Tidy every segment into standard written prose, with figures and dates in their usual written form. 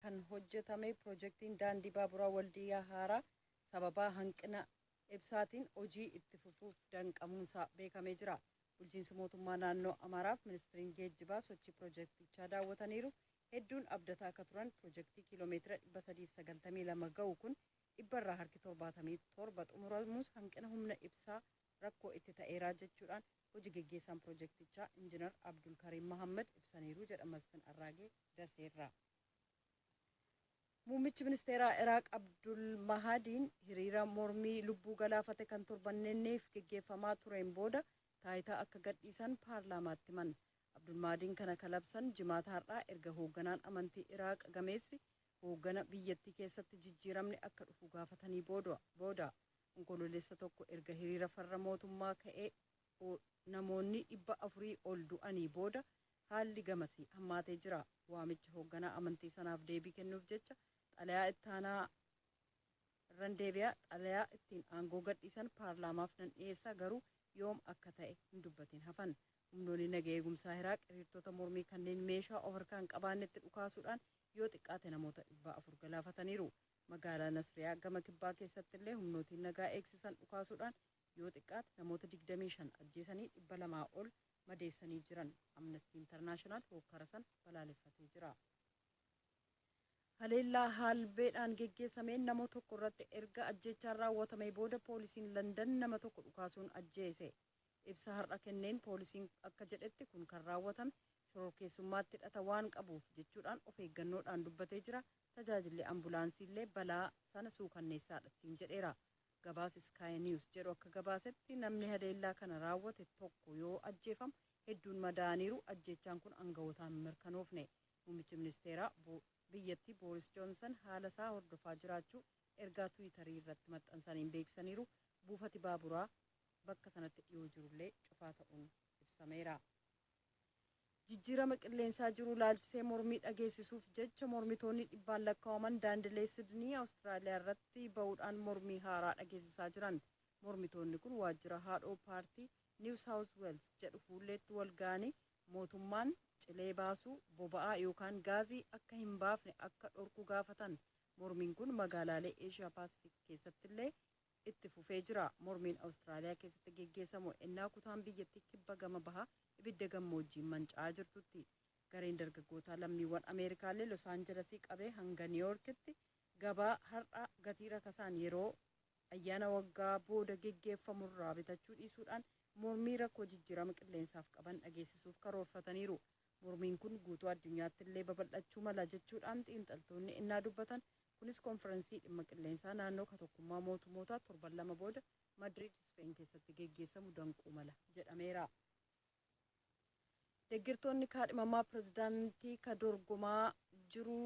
kan hojjetame piroojeektiin daandii baaburaa Waldiyaa Haaraa sababa hanqina ibsaatiin hojii itti fufuuf danqamuunsaa beekamee jira. Bulchiinsi mootummaa naannoo Amaaraaf ministeeriin geejjibaa sochii piroojeektichaa daawwataniiru. Hedduun abdataa akka turan piroojeektii kiiloomeetira 392 ga'u kun dhibbarraa harki 77 xumuramuus hanqina humna ibsaa rakkoo itti ta'eeraa jechuudhaan hojii geggeessaan piroojeektichaa injiinar Abdul Kariim Mahammad ibsaniiru jedha Masfin Arraagee Daseerraa. Muummichi ministeeraa Iraaq Abdul Mahadiin hiriira mormii lubbuu galaafate kan torbanneef geggeeffamaa tureen booda taayitaa akka gadhiisan paarlaamaatti himan. Abdul Mahadiin kana kalabsan jimaata har'aa erga hoogganaan amantii Iraaq gameessi hooggana biyyattii keessatti jijjiiramni akka dhufu gaafatanii booda onkololeessa tokko erga hiriira farra mootummaa ka'ee namoonni 400 ol du'anii booda haalli gamasii hammaatee jira. Waamichi hoogganaa amantii sanaaf deebii kennuuf jecha xalayaa ittaanaa randeebiyaa xalayaa ittiin aangoo gadhiisan paarlaamaaf nan dhiyeessaa garuu yoom akka ta'e hin dubbatin hafan. Humnoonni nagaa eegumsaa Iraaq hiriirtota mormii kanneen meeshaa of harkaan qabaannetti dhukaasuudhaan yoo xiqqaate namoota 400 galaafataniiru. Magaalaa Nasriyaa gama kibbaa keessatti illee humnootiin nagaa eegsisan dhukaasuudhaan yoo xiqqaate namoota 25 ajjeesanii 200 ol madeessanii jiran. Amnesty International hokkara san balaaleffatee jira. Haleellaa haalbeedhaan geggeessameen nama tokko irratti erga ajjeechaan raawwatamee booda poolisiin London nama tokko dhukaasuun ajjeese. Ibsa har'a kenneen poolisiin akka jedhetti kun kan raawwatame shororkeessummaatti hidhata waan qabuuf jechuudhaan of eeggannoodhaan dubbatee jira. Tajaajilli ambulaansii illee balaa sana suukanneessaadha ittiin jedheera. Gabaas Sky News jedhu akka gabaasetti namni haleellaa kana raawwate tokko yoo ajjeefamu hedduun madaaniiru. Ajjeechaan kun aangawootaan mirkanoofne. Muummichi ministeeraa biyyattii Boris Johnson haala isaa hordofaa jiraachuu ergaa Tiwiitarii irratti maxxansaniin beeksisaniiru. Buufati baaburaa bakka sanatti dhiyoo jirullee cufaa ta'uun ibsameera. Jijjiirama qilleensaa jiru ilaalchisee mormii dhageessisuuf jecha mormitoonni dhibbaan lakkaa'aman daandilee Sidnii Awustiraaliyaa irratti ba'uudhaan mormii haaraa dhageessisaa jiran. Mormitoonni kun waajjira haadhoo paartii New South Wales jedhu fuulleetti wal ga'anii mootummaan cilee baasuu boba'aa yookaan gaazii akka hin baafne akka dhorku gaafatan. Mormiin kun magaalaalee Eeshiyaa Paasifiik keessatti illee itti fufee jira. Mormiin Awustiraaliyaa keessatti geggeessamu ennaa kutaan biyyattii kibba gama bahaa ibidda gammoojjiin manca'aa jirtutti. Gareen dargaggootaa lammiiwwan Ameerikaallee Los Aanjelesii qabee hanga Niiwuorkitti gabaa har'a gatii rakasaan yeroo ayyaana waggaa booda geggeeffamurraa bitachuu dhiisuudhaan mormii rakkoo jijjiirama qilleensaaf qaban dhageessisuuf karoorfataniiru. Mormiin kun guutuu addunyaatti illee babal'achuu mala jechuudhaan xiinxaltoonni innaa dubbatan. Kunis konferensii dhimma qilleensaa naannoo tokkummaa mootummootaa torban lama booda Madrid Spain keessatti geggeessamu danquu mala jedhameera. Deeggartoonni kaadhimamaa pirezidaantii ka dorgomaa jiru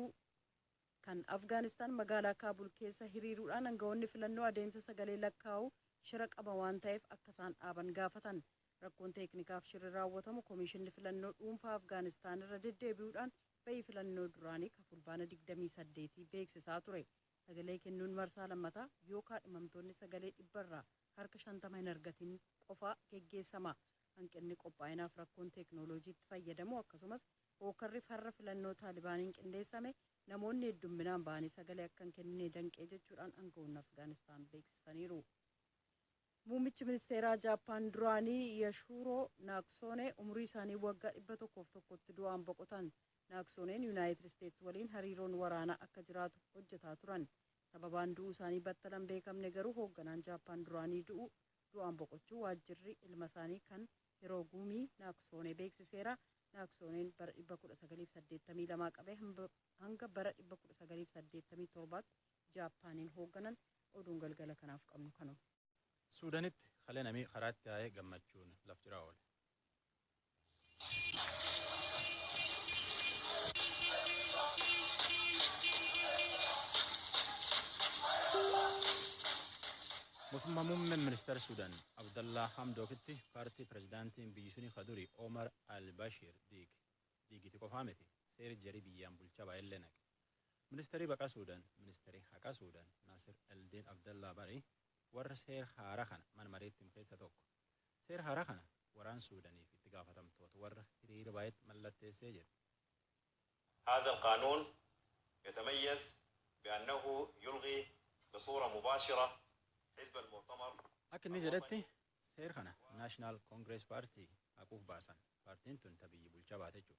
kan Afgaanistaan magaalaa Kaabul keessa hiriiruudhaan aangawoonni filannoo adeemsa sagalee lakkaa'uu shira qaba waan ta'eef akka isaan dhaaban gaafatan. Rakkoon teeknikaaf shirri raawwatamu komishinni filannoo dhuunfaa Afgaanistaan irra deddeebi'uudhaan bayii filannoo duraanii ka fulbaana 28 beeksisaa ture. Sagalee kennuun marsaa lammataa yoo kaadhimamtoonni sagalee dhibbarraa harka 50 hin argatin qofaa geggeessama. Hanqinni qophaa'inaaf rakkoon teeknooloojiitti fayyadamu akkasumas hookarri farra filannoo taalibaaniin qindeessame namoonni heddumminaan ba'anii sagalee akka hin kennine danqee jechuudhaan aangawoonni Afgaanistaan beeksisaniiru. Muummichi ministeeraa Jaappaan duraanii Yashuuroo Naaksoonee umurii isaanii waggaa 101tti du'aan boqotan. Naaksooneen Yuunaayitid Isteetsi waliin hariiroon waraanaa akka jiraatu hojjetaa turan. Sababaan du'uu isaanii battalan beekamne garuu hoogganaan Jaappaan duraanii du'aan boqochuu waajjirri ilma isaanii kan Hiroogumii Naaksoonee beeksiseera. Naaksooneen bara 1982 qabee hanga bara 1987 Jaappaaniin hoogganan. Oduun galgala kanaaf qabnu kanuma. Suudaanitti haala namii karaatti yaa'ee gammachuun laf jiraa oole. Mootummaa muummeen ministeera Suudaan Abdallaa Hamdookitti paartii pirezidaantiin biyyi suni kaduri Omar al-Bashir diigiti qofaa miti seeri jarii biyyaan bulchaa baay'illee naqe. Ministeerri baqaa Suudaan, ministeerri haqaa Suudaan Naasir Eldeen Abdallaa Barii warra seera haaraa kana mana mareetti keessa tokko. Seera haaraa kana waraan Suudaaniif itti gaafatamtoota warra hiriira baay'eetti mallatteessee jira. هذا القانون يتميز بأنه يلغي بصورة مباشرة حزب المؤتمر. أكن نجرتي سير خنا ناشنال كونغرس بارتي أكوف باسن بارتين تون تبي بولشاباتجو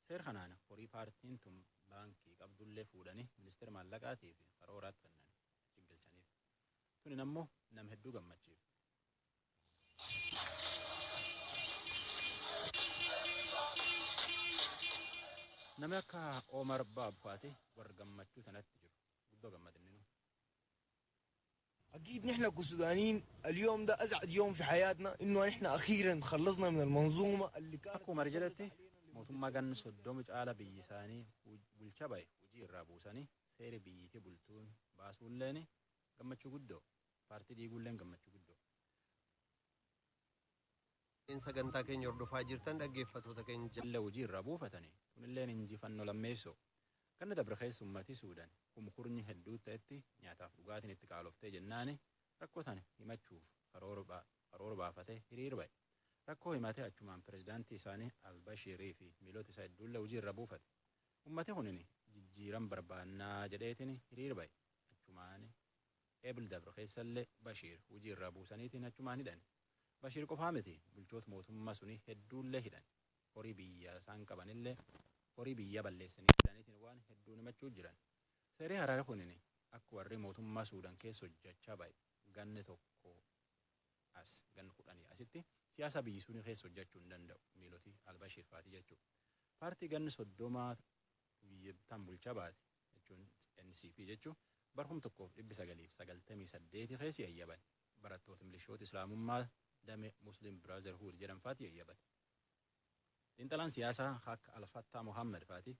سير خنا هوري بارتين تون بانكي عبد الله فوداني منستر مالكاتي في قرارات فنان جنجل شنيف تون نمو نم هدو جمتشيف نمك عمر باب فاتي ورجمتشو تنتجو بدو جمدنينو. أكيد نحن كسودانيين اليوم ده أسعد يوم في حياتنا إنه نحن أخيرا خلصنا من المنظومة اللي كانت أكو مرجلتي موتما جن صدومج على بيساني والشباي وجي الرابوساني سير بيتي بلتون باسول لاني جمتشو قدو بارتي دي يقول لين جمتشو قدو إن سجنتا كين يردو فاجرتن دقيفتو تكين جل وجي الرابو فتني ونلين إنجي فنو لميسو كان دبر خيس أمتي سودان ومخورني هدو تأتي نعتاف لغاتي نتقالوفتي جناني ركو ثاني هما تشوف قرور بافتي هرير باي ركو هماتي أجمان برزدانتي ساني البشيري في ميلوتي سايد دولة وجي الرابوفت أمتي هنني جيران بربانا جديتني هرير باي أجماني قبل دبر خيس اللي بشير وجي الرابوسانيتي أجماني داني بشير كفامتي بلجوت موتهم مسوني هدو اللي هدان قري بيا سان كبان اللي قري بيا بالليسني هدانيتي نوان هدو نمتشو جيران سيري هرارة هنني أكو وري موتهم مسودان كيسو جاتشا باي ganne tokko as gan kudhani asitti siyaasa biyyisuun keessa hojjechuu hin danda'u miiloti albashir faati jechuudha. Paartii ganni soddomaa biyyattan bulchaa baate jechuun NCP jechuun barhum tokkoof 998 keessa yayyaban barattoota milishoota islaamummaa dame muslim brotherhood jedhan faati yayyaban. Xiinxalaan siyaasaa akka Alfattaa Muhammad faati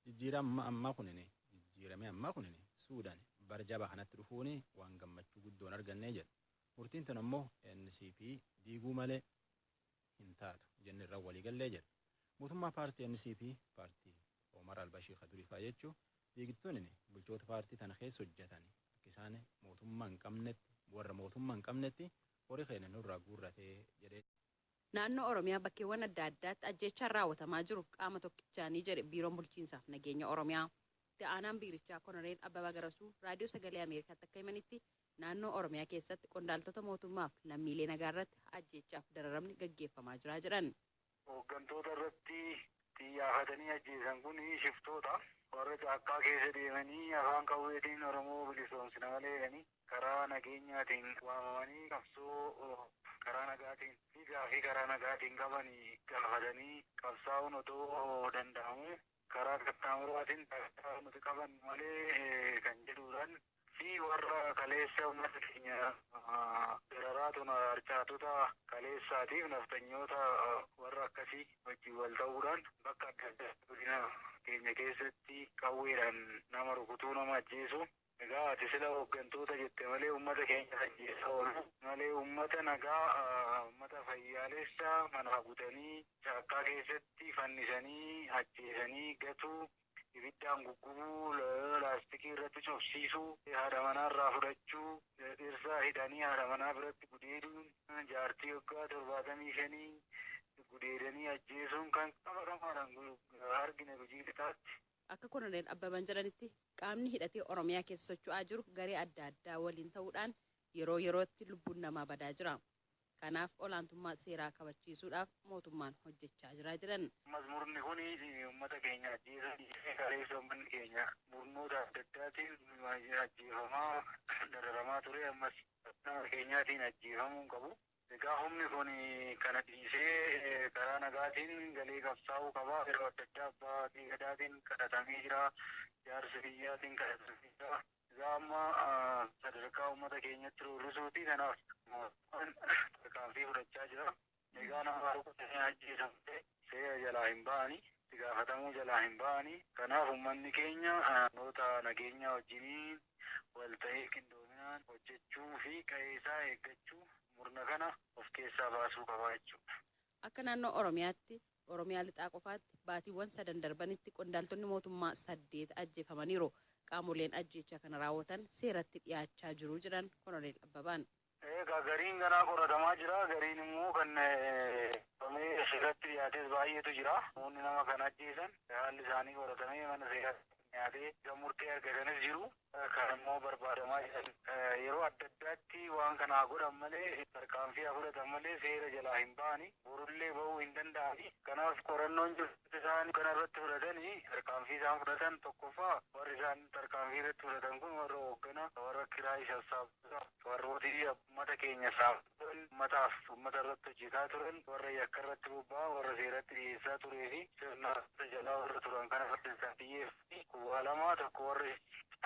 jijjiiramee ammaa kunini Suudaan barjaba kanatti dhufuuni waan gammachuu guddoon argannee jedha. Murtiin tun ammoo NCP diiguu malee hin taatu jenne irraa waliigallee jedha. Mootummaa paartii NCP paartii Omar al-Bashir Khadurifaa jechuun diigittuun bulchoota paartii tana keessa hojjetan akka isaan mootummaa hin qabnetti warra mootummaa hin qabnetti horii keenya nurraa guurratee jedhee. Naannoo Oromiyaa bakkeewwan adda addaatti ajjeechaan raawwatamaa jiru qaama tokkichaanii jedhe biiroon bulchiinsaaf nageenya Oromiyaa. Aanaan biirichaa Konoreel Abbabaa Garasuu raadiyoo sagalee Ameerikaatti akka himanitti naannoo Oromiyaa keessatti qondaaltota mootummaaf lammiilee nagaa irratti ajjeechaaf dararamni gaggeeffamaa jira jedhan. Hooggantoota irratti xiyyeeffatanii ajjeesan kun shiftoota warra caakkaa keessa deemanii afaan qawweetiin Oromoo bilisoomsina malee jedhanii karaa nageenyaatiin waamamanii qabsoo karaa nagaatiin fi karaa nagaatiin qabanii gaafatanii qabsaa'uun otoo danda'amu. karaa qaxxaamuraatiin nuti qaban malee kan jedhuudhaan fi warra kaleessa uummata keenya dararaatun harcaatota kaleessaatiif naftanyoota warra akkasii wajjin wal ta'uudhaan bakka adda addaa godina keenya keessatti qawweedhaan nama rukutuu nama ajjeesu. Egaa ati sila hooggantoota jette malee uummata keenya ajjeesaa oolu malee uummata nagaa uummata fayyaalessa mana hagutanii caakkaa keessatti fannisanii ajjeesanii gatuu ibiddaan guggubuu laastikii irratti cobsiisuu haadha manaa fudhachuu dhirsaa hidhanii haadha manaa biratti gudeeduun jaartii waggaa 75 gudeedanii ajjeesuun kan qabatamaadhaan argine hojii lixaatti. Akka Konoreel Abbabaan jedhanitti qaamni hidhatee Oromiyaa keessa socho'aa jiru garee adda addaa waliin ta'uudhaan yeroo yerootti lubbuun namaa badaa jira. Kanaaf olaantummaa seeraa kabachiisuudhaaf mootummaan hojjechaa jira jedhan. Mazmurni kun uummata keenya ajjeesanii kaleessa uummanni keenya murnoota adda addaatiin ajjeefamaa dararamaa ture ammas nama keenyaatiin ajjeefamuu qabu. Egaa humni kun kana dhiisee karaa nagaatiin galee qabsaa'uu qaba. Yeroo adda addaa abbaa gadaatiin kadhatamee jira. Jaarsi biyyaatiin kadhatamee jira. Egaa amma sadarkaa uummata keenyatti roorrisuuti kanaaf tarkaanfii fudhachaa jira. Egaa nama rukutanii ajjeesamte seera jalaa hin ba'anii itti gaafatamuu jalaa hin ba'anii. Kanaaf uummanni keenya noota nageenyaa wajjiniin wal ta'ee qindoominaan hojjechuu fi qe'ee isaa eeggachuu murna kana of keessaa baasuu qaba jechuudha. Akka naannoo Oromiyaatti Oromiyaa lixaa qofaatti baatiiwwan 3 darbanitti qondaaltonni mootummaa 8 ajjeefamaniiru. Qaamoleen ajjeechaa kana raawwatan seeratti dhiyaachaa jiru jedhan Konoreel Abbabaan. Egaa gariin ganaa qoratamaa jira. Gariin immoo kan seeratti dhiyaates baay'eetu jira. Namoonni nama kana ajjeesan haalli isaanii qoratamee mana seeratti nyaatee murtee argatanis jiru kan immoo barbaadamaa jiran yeroo adda addaatti waan kanaa godhan malee tarkaanfii fudhatan malee seera jalaa hin ba'ani borullee ba'uu hin danda'ani. Kanaaf qorannoon jirtu isaan kanarratti fudhatanii tarkaanfii isaan fudhatan tokkoffaa warri isaan tarkaanfii irratti fudhatan kun warra hooggana warra kiraayii sassaabdota warrooti uummata keenya saamturan uummata irratti hojjetaa turan warra yakka irratti bobba'an warra seeratti dhiyeessaa turee fi sirna jalaa warra turan kana fardisaan xiyyeeffate kubbaa lamaa tokko warri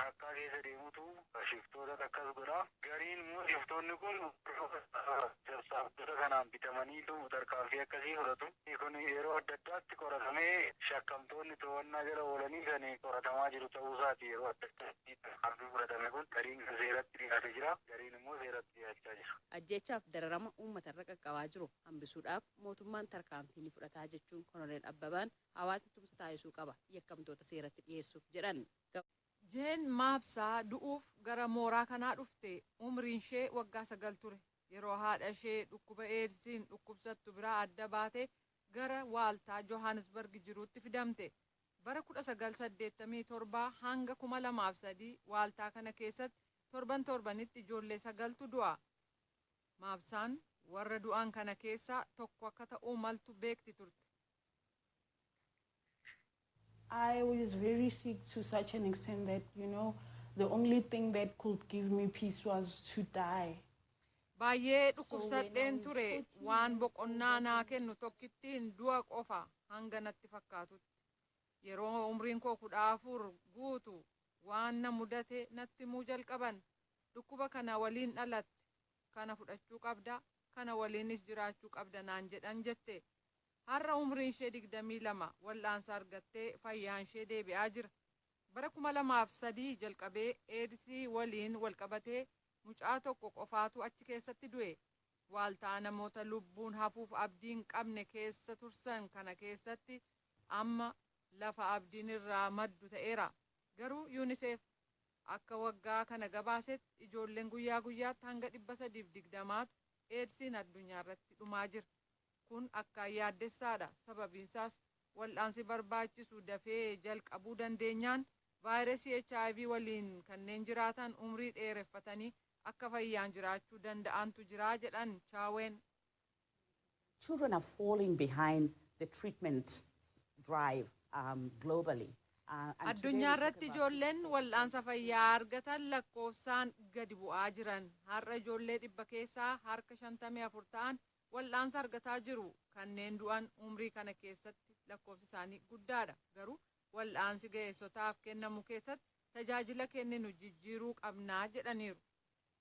akka keessa deemutu shiftoota akkas godha. Gariin immoo shiftoonni kun sassaabdota kanaan bitamaniitu tarkaanfii akkasii fudhatu. Kun yeroo adda addaatti qoratamee shakkamtoonni to'annaa jala oolanii kan qoratamaa jiru ta'uu isaati. Yeroo adda addaatti tarkaanfii fudhatame kun gariin seeratti dhiyaatee jira, gariin immoo seeratti dhiyaachaa jira. Ajjeechaaf dararama uummatarra qaqqabaa jiru hambisuudhaaf mootummaan tarkaanfii ni fudhataa jechuun Koloneel Abbabaan hawaasni tumsa taasisuu qaba yakkamtoota seeratti dhiyeessuuf jedhan. Jeen Maabsaa du'uuf gara mooraa kanaa dhufte umriin ishee waggaa 9 ture. Yeroo haadha ishee dhukkuba eedsiin dhukkubsattu biraa adda baate gara waaltaa Johannesburg jiruutti fidamte. Bara 1987 hanga 2003 waaltaa kana keessatti torbanitti ijoollee 9tu du'a. Maabsaan warra du'an kana keessaa tokko akka ta'uu maltu beekti turte. I was very sick to such an extent that, the only thing that could give me peace was to die. Baay'ee dhukkubsadheen ture waan boqonnaa naa kennu tokkittiin du'a qofa hanga natti fakkaatutti. Yeroo umriin koo 14 guutu waan na mudate natti himuu jalqaban. Dhukkuba kana waliin dhalatte, kana fudhachuu qabda, kana waliinis jiraachuu qabda naan jedhan jette. Har'a umriin ishee 22 wal'aansa argattee fayyaan ishee deebi'aa jira. Bara 2003 jalqabee eedsii waliin walqabatee mucaa tokko qofaatu achi keessatti du'e. Waaltaa namoota lubbuun hafuuf abdiin qabne keessa tursan kana keessatti amma lafa abdiin irraa maddu ta'eera. Garuu UNICEF akka waggaa kana gabaasetti ijoolleen guyyaa guyyaatti hanga 320tu eedsiin addunyaa irratti dhumaa jira. Kun akka yaaddessaadha. Sababiinsaas wal'aansi barbaachisu dafee jalqabuu dandeenyaan vaayirasii HIV waliin kanneen jiraatan umrii dheereffatanii akka fayyaan jiraachuu danda'antu jira jedhan Chaaween. Children are falling behind the treatment drive globally. Addunyaa irratti ijoolleen wal'aansa fayyaa argatan lakkoofsaan gadi bu'aa jiran. Har'a ijoollee 100 keessaa harka 54 ta'an wal'aansa argataa jiru. Kanneen du'an umrii kana keessatti lakkoofsi isaanii guddaadha. Garuu wal'aansi ga'eessotaaf kennamu keessatti tajaajila kenninu jijjiiruu qabnaa jedhaniiru.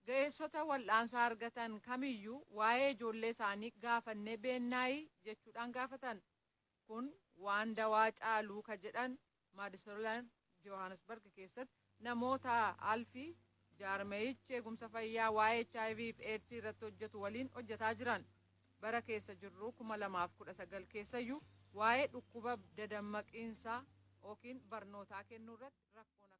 Ga'eessota wal'aansa argatan kamiyyuu waa'ee ijoollee isaanii gaafannee beennaayi jechuudhaan gaafatan. Kun waan dawaa caaluu ka jedhan Maadisolaan Johannesburg keessatti namoota alfii jaarmeeyichi eegumsa fayyaa waa'ee HIV fi AIDS irratti hojjetu waliin hojjetaa jiran. Bara keessa jirru 2019 keessayyuu waa'ee dhukkuba dadammaqiinsaa yookiin barnootaa kennuu irratti rakkoon